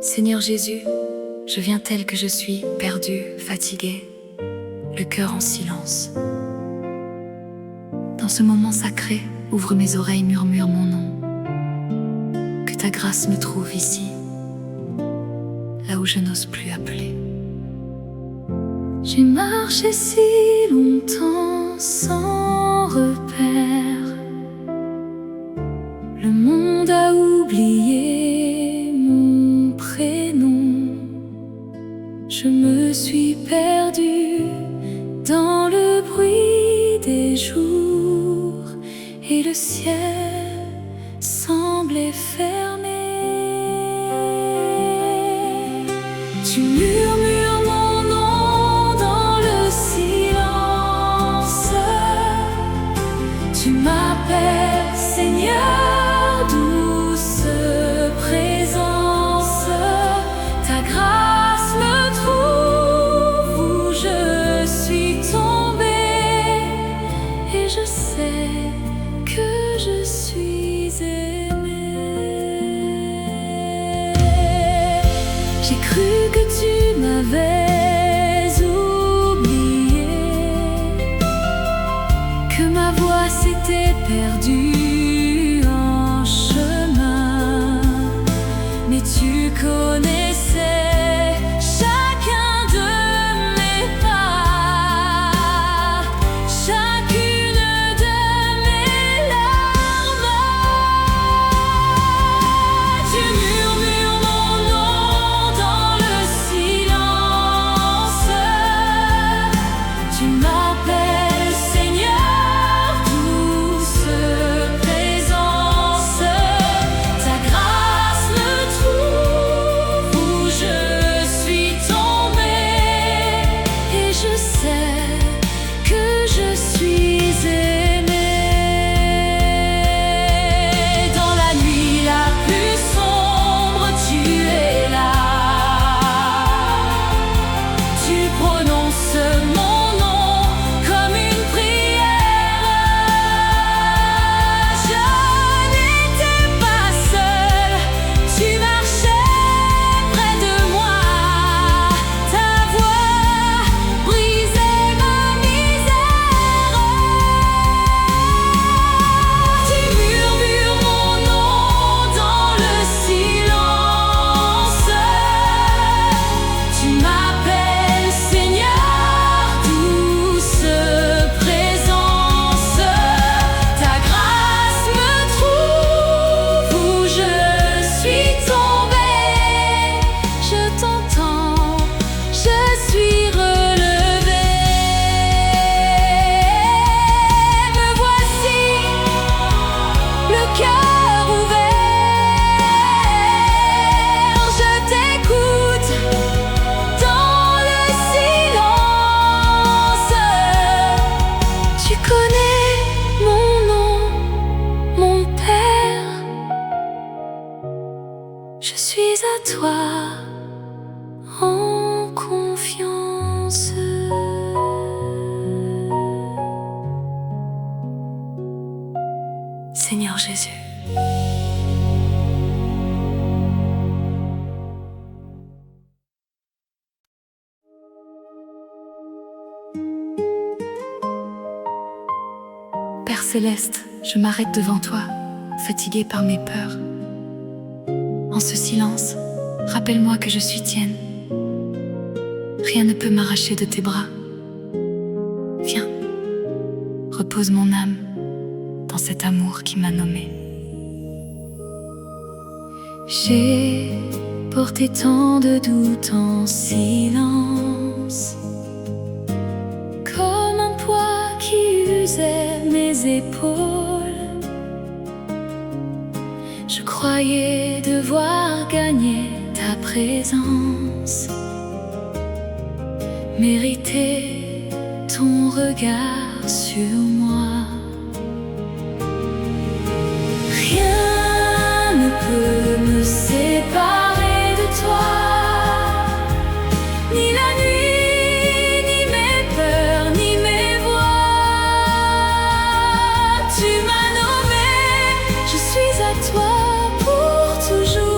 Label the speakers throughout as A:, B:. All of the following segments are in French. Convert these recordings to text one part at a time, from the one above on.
A: Seigneur Jésus, je viens tel que je suis, perdu, fatigué, le cœur en silence. Dans ce moment sacré, ouvre mes oreilles, murmure mon nom. Que ta grâce me trouve ici, là où je n'ose plus appeler. J'ai marché si longtemps sans repère. Le monde a oublié mon prénom. Je me suis perdue dans le bruit des jours et le ciel semblait fermé. Tu murmures mon nom dans le silence. Tu m'appelles Seigneur, douce présence. Ta grâce me trouve où je suis tombée, et je sais que je suis aimée. J'ai cru que tu m'avais oublié, que ma voix s'était perdue en chemin, mais tu connaissais chacun de mes pas, chacune de mes larmes. Tu murmures mon nom dans le silence. Tu m'appelles Seigneur, douce présence. Ta grâce me trouve où je suis tombée, et je sais que je suis aimée. Dans la nuit la plus sombre, tu es là. Tu prononces mon nom comme une prière. Je n'étais pas seule, tu marchais près de moi. Ta voix brisait ma misère. Tu murmures mon nom dans le silence. Tu m'appelles Seigneur, douce présence. Ta grâce me trouve où je suis tombée. Je t'entends, je suis relevée. Me voici, le cœur ouvert. Je t'écoute dans le silence. Tu connais mon nom, mon Père. Je suis à toi en confiance. Seigneur Jésus. Père céleste, je m'arrête devant toi, fatiguée par mes peurs. En ce silence, rappelle-moi que je suis tienne. Rien ne peut m'arracher de tes bras. Viens, repose mon âme dans cet amour qui m'a nommée. J'ai porté tant de doutes en silence, comme un poids qui usait mes épaules. Je croyais devoir gagner ta présence, mériter ton regard sur moi. Rien ne peut me séparer de toi, ni la nuit, ni mes peurs, ni mes voix. Tu m'as nommé, je suis à toi pour toujours.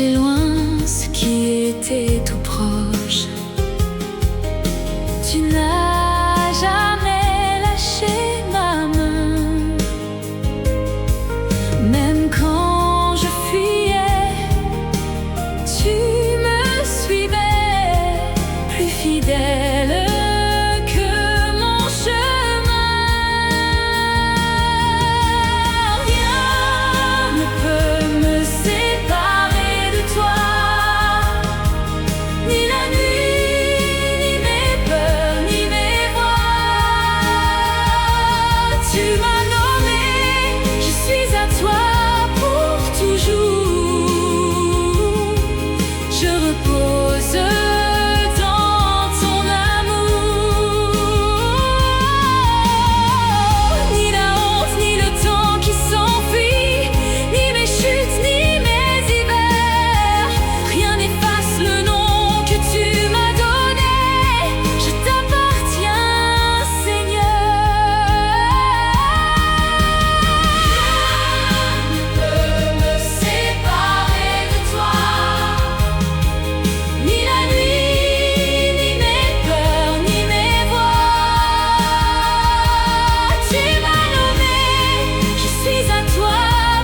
A: chercher loin ce qui était tout proche. Tu n'as jamais lâché ma main, même quand je fuyais, tu me suivais, plus fidèle que mon chemin. Rien ne peut me séparer de toi, ni la nuit, ni mes peurs, ni mes voix. Tu m'as nommé, je suis à toi pour toujours. Je repose dans ton amour. Ni la honte, ni le temps qui s'enfuit, ni mes chutes, ni mes hivers, rien n'efface le nom que tu m'as donné. Je t'appartiens, Seigneur. Rien ne peut me séparer de toi, ni la nuit, ni mes peurs, ni mes voix. Tu m'as nommé, je suis à toi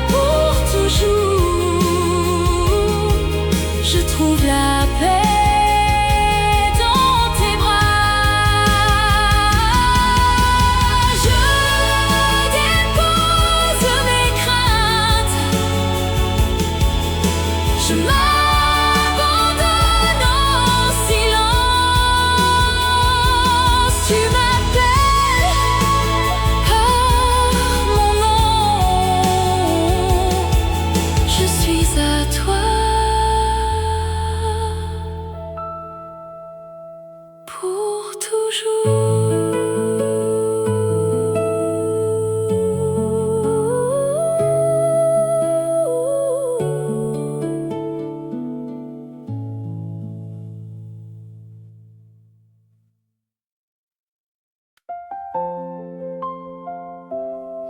A: pour toujours. Je trouve la paix dans tes bras. Je dépose mes craintes, je m'abandonne en silence. Tu m'appelles par mon nom, je suis à toi pour toujours.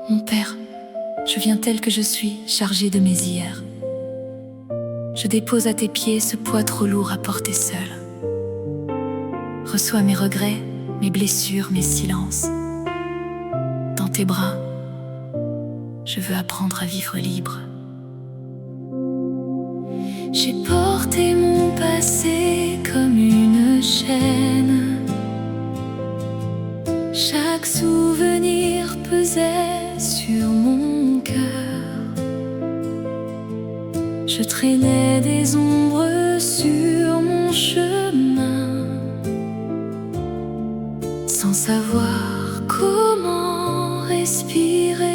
A: Mon Père, je viens tel que je suis, chargé de mes hier. Je dépose à tes pieds ce poids trop lourd à porter seul. Reçois mes regrets, mes blessures, mes silences. Dans tes bras, je veux apprendre à vivre libre. J'ai porté mon passé comme une chaîne. Chaque souvenir pesait sur mon cœur. Je traînais des ombres sur mon chemin, sans savoir comment respirer.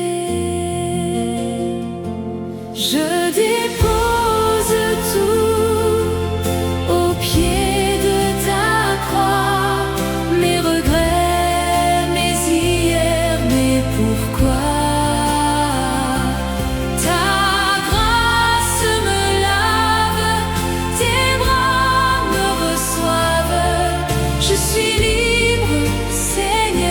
A: Je dépose tout au pied de ta croix, mes regrets, mes hier, mes pourquoi. Ta grâce me lave, tes bras me reçoivent. Je suis libre, Seigneur.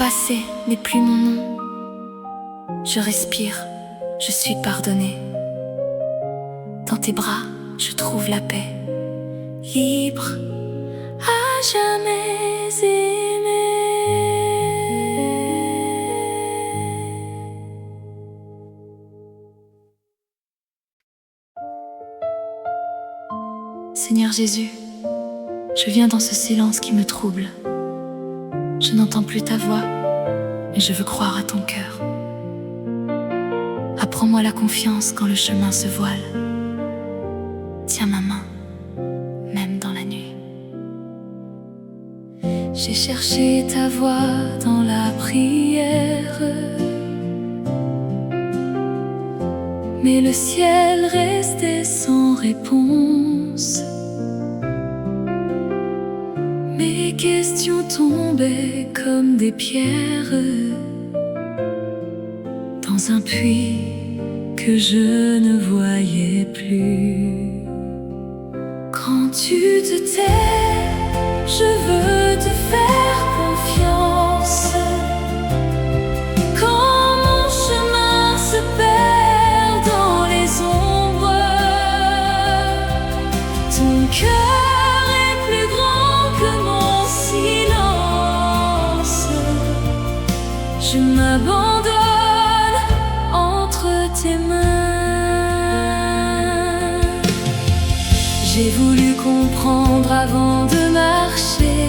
A: passé n'est plus mon nom. Je respire, je suis pardonnée. Dans tes bras, je trouve la paix. Libre, à jamais aimé. Seigneur Jésus, je viens dans ce silence qui me trouble. Je n'entends plus ta voix, mais je veux croire à ton cœur. Apprends-moi la confiance quand le chemin se voile. Tiens ma main, même dans la nuit. J'ai cherché ta voix dans la prière, mais le ciel restait sans réponse. Mes questions tombaient comme des pierres dans un puits que je ne voyais plus. Quand tu te tais, je veux te faire confiance. Quand mon chemin se perd dans les ombres, ton cœur est plus grand que mon silence. Je m'abandonne entre tes mains. J'ai voulu comprendre avant de marcher,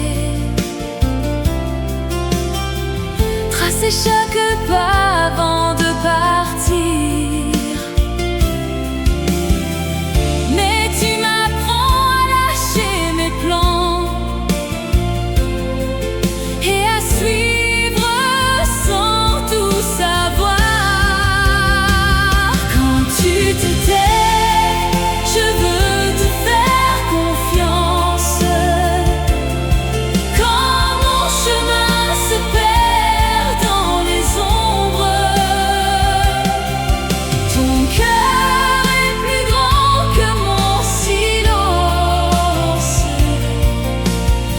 A: tracer chaque pas avant de partir. Mais tu m'apprends à lâcher mes plans et à suivre sans tout savoir. Quand tu te tais, je veux te faire confiance. Quand mon chemin se perd dans les ombres, ton cœur est plus grand que mon silence.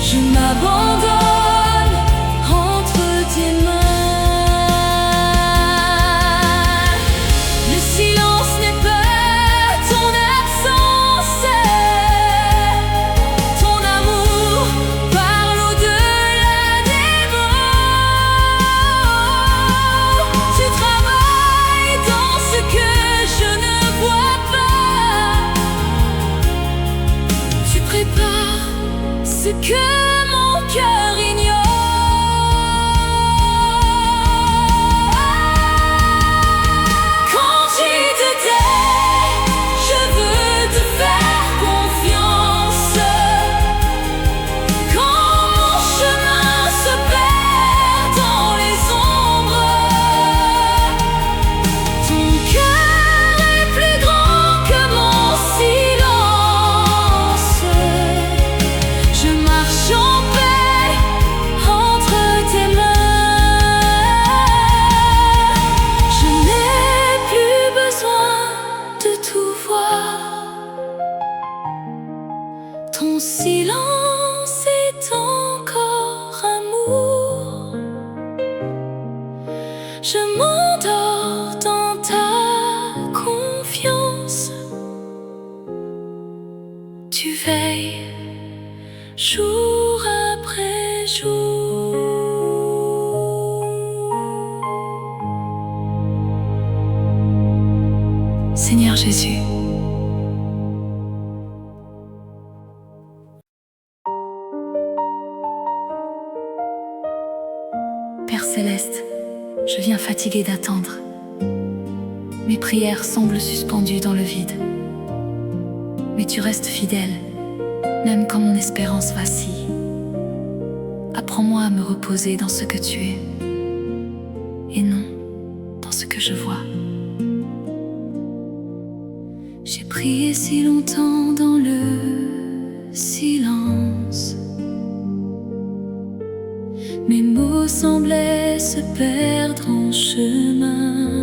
A: Je m'abandonne entre tes mains. Le silence n'est pas ton absence. Ton amour parle au-delà des mots. Tu travailles dans ce que je ne vois pas. Tu prépares ce que mon cœur ignore. Quand tu te tais, je veux te faire confiance. Quand mon chemin se perd dans les ombres, ton cœur est plus grand que mon silence. Je marche en paix entre tes mains. Je n'ai plus besoin de tout voir. Ton silence est encore amour. Je m'endors dans ta confiance. Tu veilles jour après jour. Seigneur Jésus, Père Céleste, je viens fatigué d'attendre. Mes prières semblent suspendues dans le vide. Mais tu restes fidèle, même quand mon espérance vacille. Apprends-moi à me reposer dans ce que tu es, et non dans ce que je vois. J'ai prié si longtemps dans le silence. Mes mots semblaient se perdre en chemin.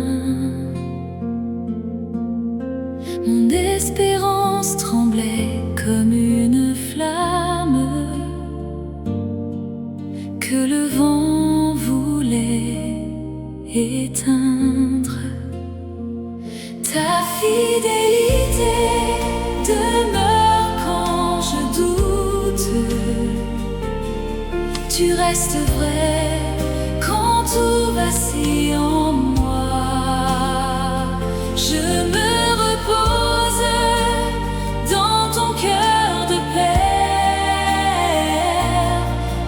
A: Mon espérance tremblait comme une flamme que le vent voulait les éteindre. Ta fidélité demeure quand je doute. Tu restes vrai quand tout vacille en moi. Je me repose dans ton cœur de père.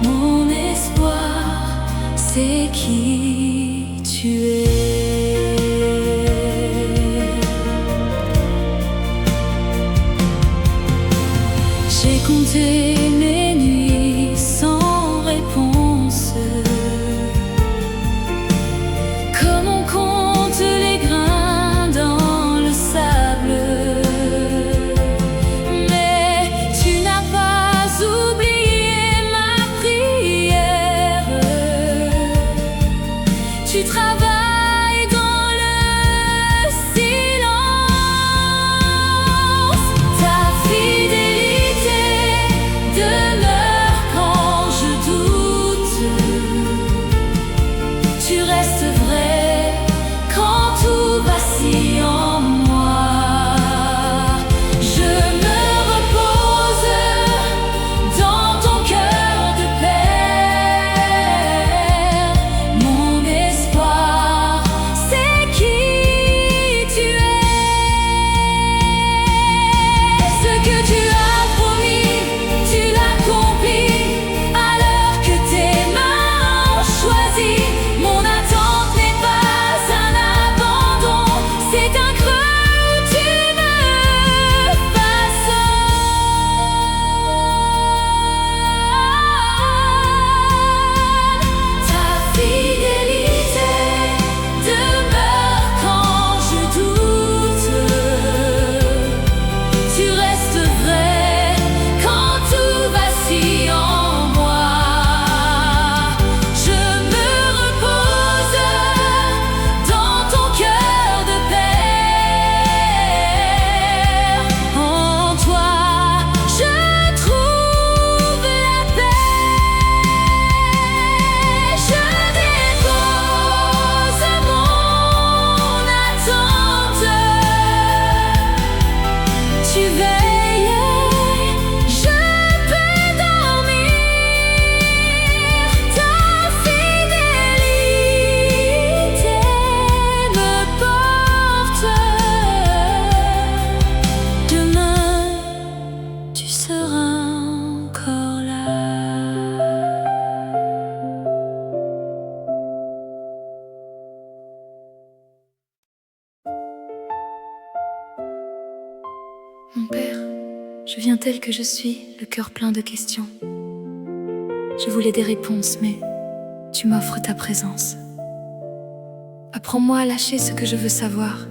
A: Mon espoir, c'est qui tu es. J'ai compté mes nuits sans réponse, comme on compte les grains dans le sable. Mais tu n'as pas oublié ma prière. Tu travailles dans le silence. Ta fidélité demeure quand je doute. Tu restes vrai quand tout vacille en moi. Je me repose dans ton cœur de père. Mon espoir, c'est qui tu es. Ce que tu as promis, tu l'accomplis à l'heure que tes mains ont choisi. Mon attente n'est pas un abandon, c'est un creux où tu me façonnes. Ta fidélité demeure quand je doute. Tu restes vrai quand tout vacille en moi. Je me repose dans ton cœur de père. En toi, je trouve la paix. Je dépose mon attente. Tu veilles, je peux dormir. Ta fidélité me porte. Demain, tu seras encore là. Mon père, je viens tel que je suis, le cœur plein de questions. Je voulais des réponses, mais tu m'offres ta présence. Apprends-moi à lâcher ce que je veux savoir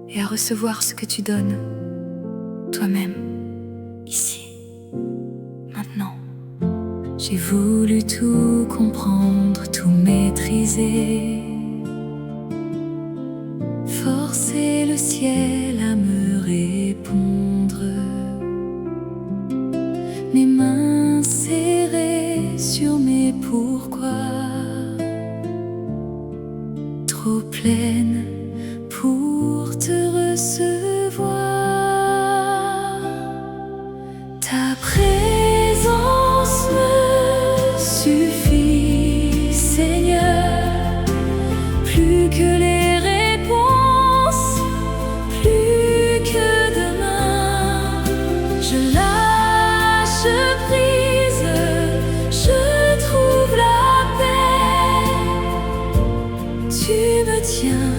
A: et à recevoir ce que tu donnes, toi-même, ici, maintenant. J'ai voulu tout comprendre, tout maîtriser, forcer le ciel à me répondre. Mes mains serrées sur mes pourquoi, trop pleines pour te recevoir. Ta présence me suffit, Seigneur, plus que les réponses, plus que demain. Je lâche prise, je trouve la paix. Tu me tiens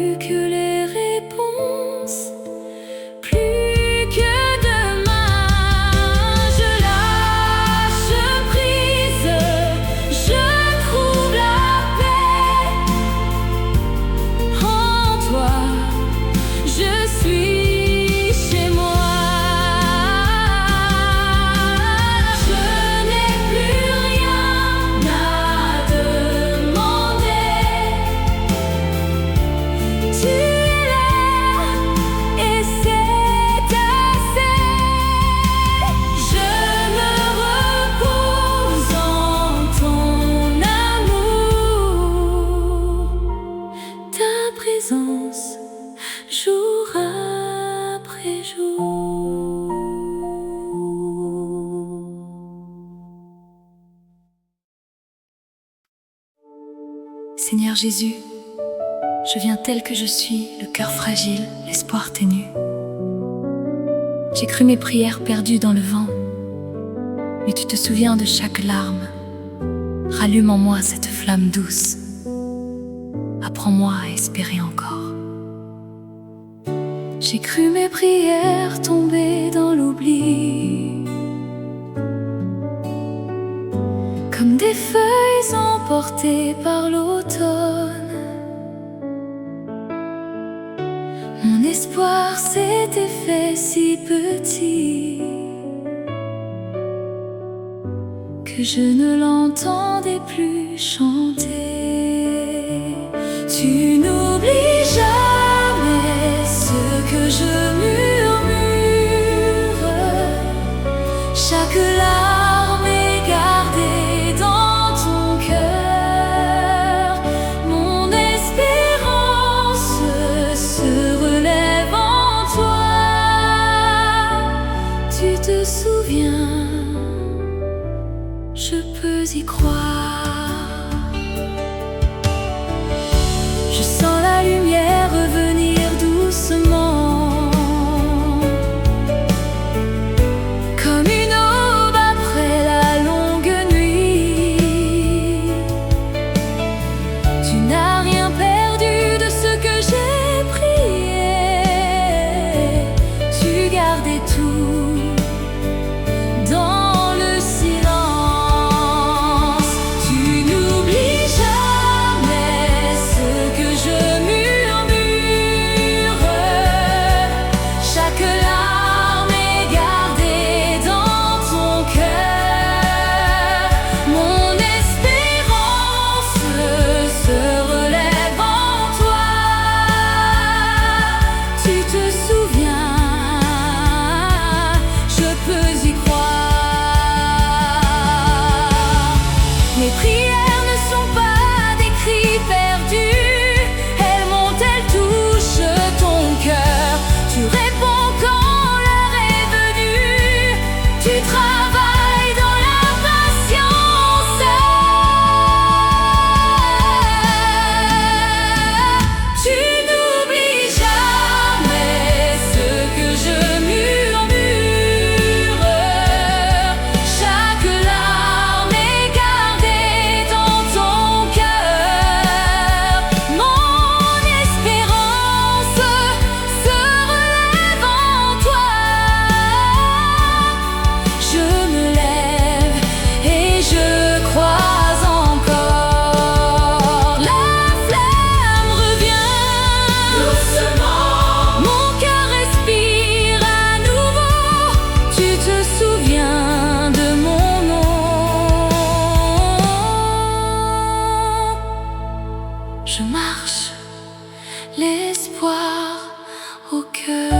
A: plus que les réponses, plus que demain. Je lâche prise, je trouve la paix en toi. Je suis chez moi. Je n'ai plus rien à demander. Tu es là et c'est assez. Je me repose en ton amour, ta présence jour après jour. Seigneur Jésus, je viens tel que je suis, le cœur fragile, l'espoir ténu. J'ai cru mes prières perdues dans le vent, mais tu te souviens de chaque larme. Rallume en moi cette flamme douce. Apprends-moi à espérer encore. J'ai cru mes prières tomber dans l'oubli, comme des feuilles emportées par l'automne. Mon espoir s'était fait si petit que je ne l'entendais plus chanter. Tu n'oublies jamais ce que je murmure. Chaque larme est gardée dans ton cœur. Mon espérance se relève en toi. Tu te souviens, je peux y croire. Je sens la lumière revenir doucement, comme une aube après la longue nuit. Tu n'as rien perdu de ce que j'ai prié. Tu gardais tout dans le silence. Tu n'oublies jamais ce que je murmure. Chaque larme est gardée dans ton cœur. Mon espérance se relève en toi. Tu te souviens, je peux y croire. Mes prières ne sont pas des cris perdus. Elles montent, elles touchent ton cœur. Tu réponds quand l'heure est venue. Tu travailles dans la patience. Tu n'oublies jamais ce que je murmure. Chaque larme est gardée dans ton cœur. Mon espérance se relève en toi. Je me lève et je crois encore. La flamme revient doucement. Mon cœur respire à nouveau. Tu te souviens de mon nom. Je marche, l'espoir au cœur.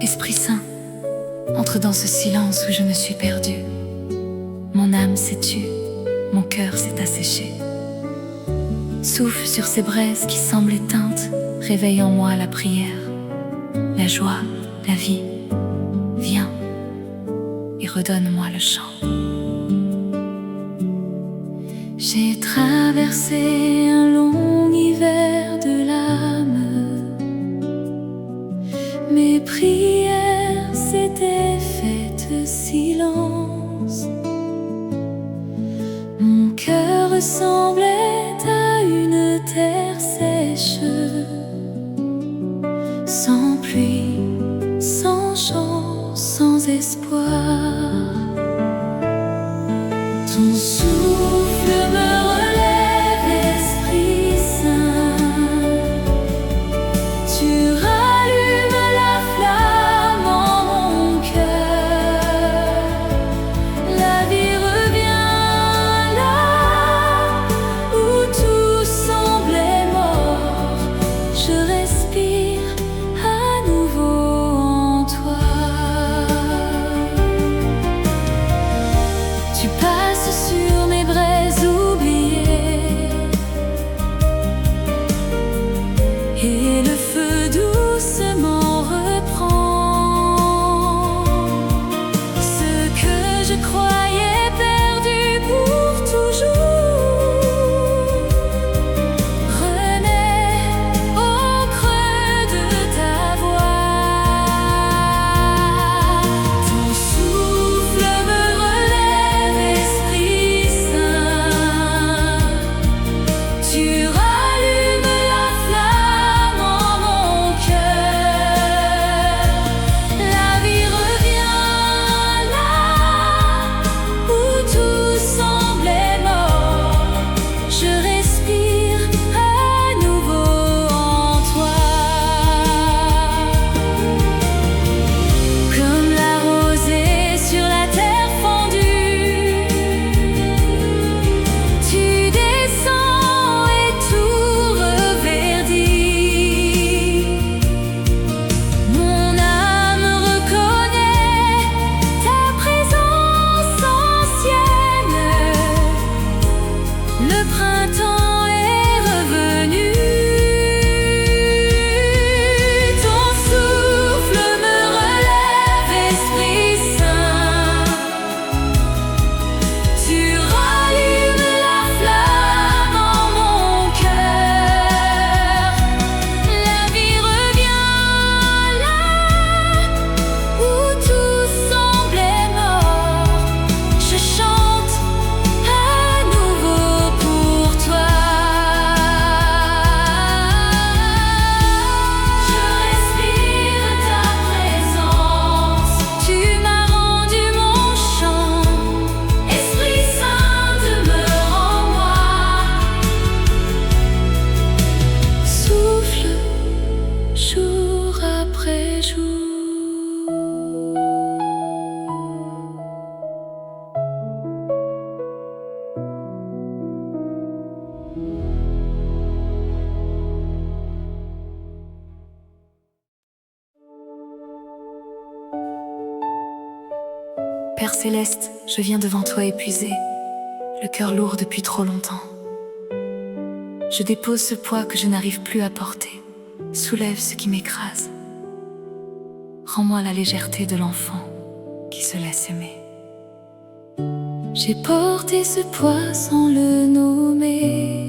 A: Esprit Saint, entre dans ce silence où je me suis perdue. Mon âme s'est tue, mon cœur s'est asséché. Souffle sur ces braises qui semblent éteintes, réveille en moi la prière, la joie, la vie. Viens et redonne-moi le chant. J'ai traversé un long hiver de l'âme. Mes prières s'étaient faites silence. Mon cœur ressemblait à une terre sèche, sans pluie, sans chant, sans espoir. Ton souffle me relève, Esprit Saint. Tu rallumes la flamme en mon cœur. La vie revient là où tout semblait mort. Je respire à nouveau en toi. Tu passes sur mes braises oubliées, et le feu doucement reprend ce que je croyais perdu pour toujours. Renaît au creux de ta voix. Ton souffle me relève, Esprit Saint. Tu rallumes la flamme en mon cœur. La vie revient là où tout semblait mort. Je respire à nouveau en toi. Comme la rosée sur la terre fendue, tu descends et tout reverdit. Mon âme reconnaît ta présence ancienne. Le printemps est revenu. Ton souffle me relève, Esprit Saint. Tu rallumes la flamme en mon cœur. La vie revient là où tout semblait mort. Je chante à nouveau pour toi. Je respire ta présence. Tu m'as rendu mon chant. Esprit Saint, demeure en moi. Souffle jour après jour. Père céleste, je viens devant toi épuisé, le cœur lourd depuis trop longtemps. Je dépose ce poids que je n'arrive plus à porter. Soulève ce qui m'écrase. Rends-moi la légèreté de l'enfant qui se laisse aimer. J'ai porté ce poids sans le nommer,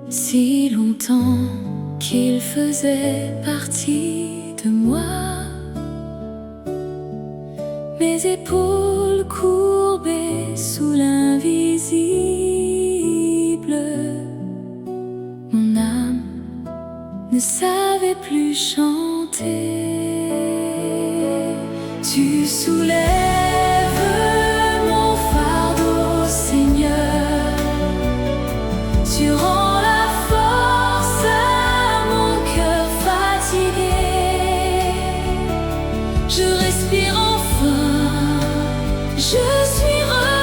A: si longtemps qu'il faisait partie de moi. Mes épaules courbées sous l'invisible, mon âme ne savait plus chanter. Tu soulèves mon fardeau, Seigneur. Tu rends la force à mon cœur fatigué. Je respire enfin, je suis relevée.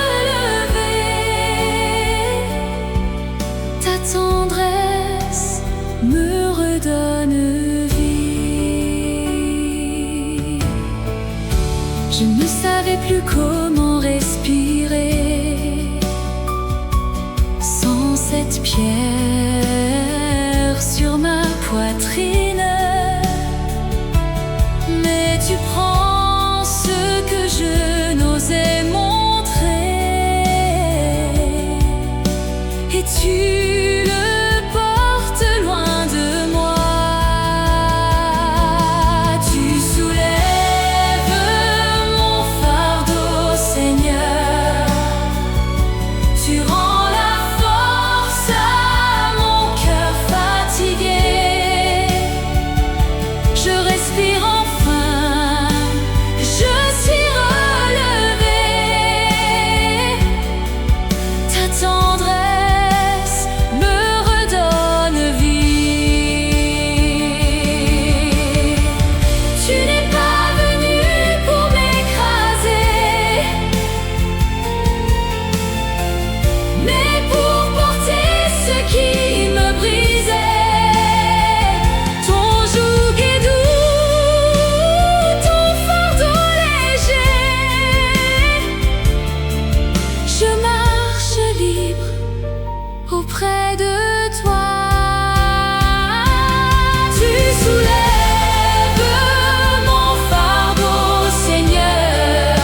A: Ta tendresse me redonne vie. auprès de toi. Tu soulèves mon fardeau, Seigneur.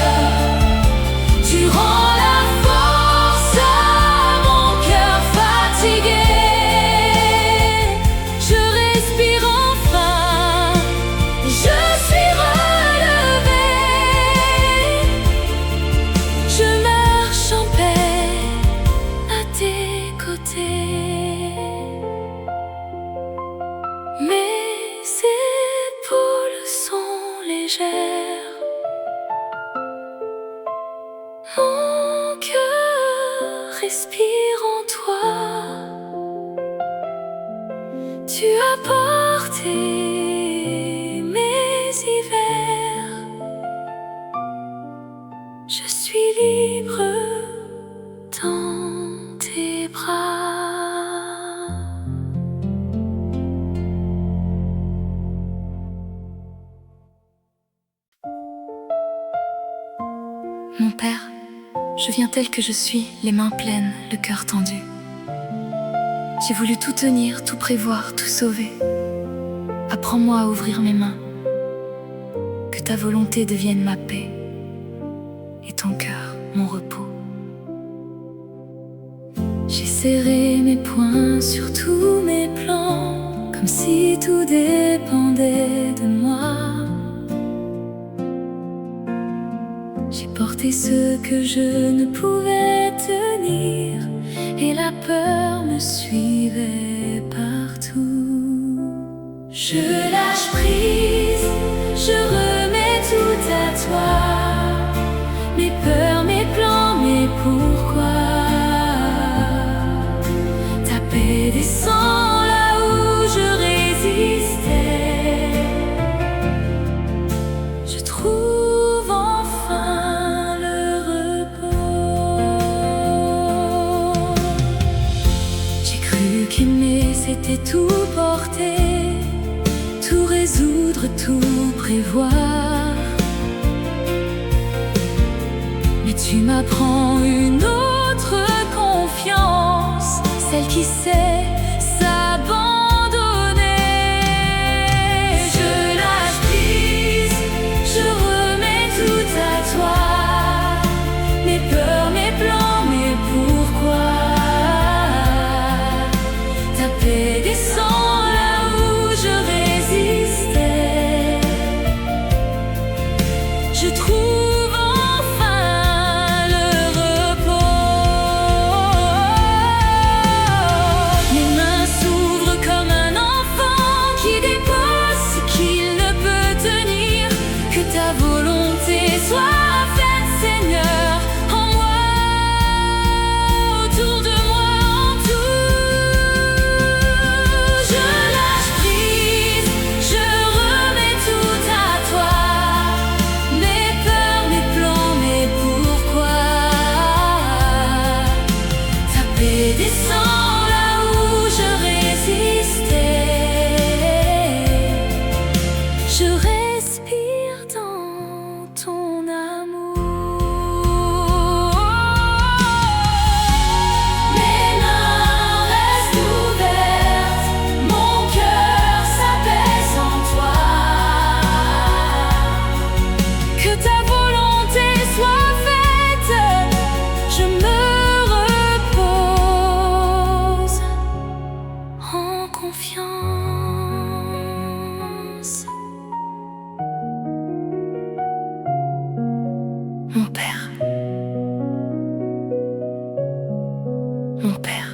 A: Tu rends la force à mon cœur fatigué. Je respire enfin, je suis relevé. Je marche en paix à tes côtés. Mes épaules sont légères, mon cœur respire en toi. Tu as porté mes hivers. Je suis libre dans tes bras. Mon Père, je viens tel que je suis, les mains pleines, le cœur tendu. J'ai voulu tout tenir, tout prévoir, tout sauver. Apprends-moi à ouvrir mes mains, que ta volonté devienne ma paix et ton cœur mon repos. J'ai serré mes poings sur tous mes plans, comme si tout dépendait de moi. J'ai porté ce que je ne pouvais tenir, et la peur me suivait partout. Je lâche prise, je remets tout à toi. Mes peurs, mes plans, mes pourquoi. Ta paix descend là où je résistais. Je trouve enfin le repos. J'ai cru qu'aimer c'était tout porter, tout résoudre, tout prévoir. Mais tu m'apprends une autre confiance, celle qui sait s'abandonner. Je lâche prise, je remets tout à toi. Mes peurs, mes plans, mes pourquoi. Ta paix descend là où je résistais. Je trouve enfin le repos. Mes mains s'ouvrent comme un enfant qui dépose ce qu'il ne peut tenir. Que ta volonté soit faite, Seigneur, en moi, autour de moi, en tout. Je lâche prise, je remets tout à toi. Mes peurs, mes plans, mes pourquoi. Ta paix descend là où je résistais. Je respire dans ton amour. Mes mains restent ouvertes, mon cœur s'apaise en toi. Que ta volonté soit faite, je me repose en confiance. Mon Père, mon Père.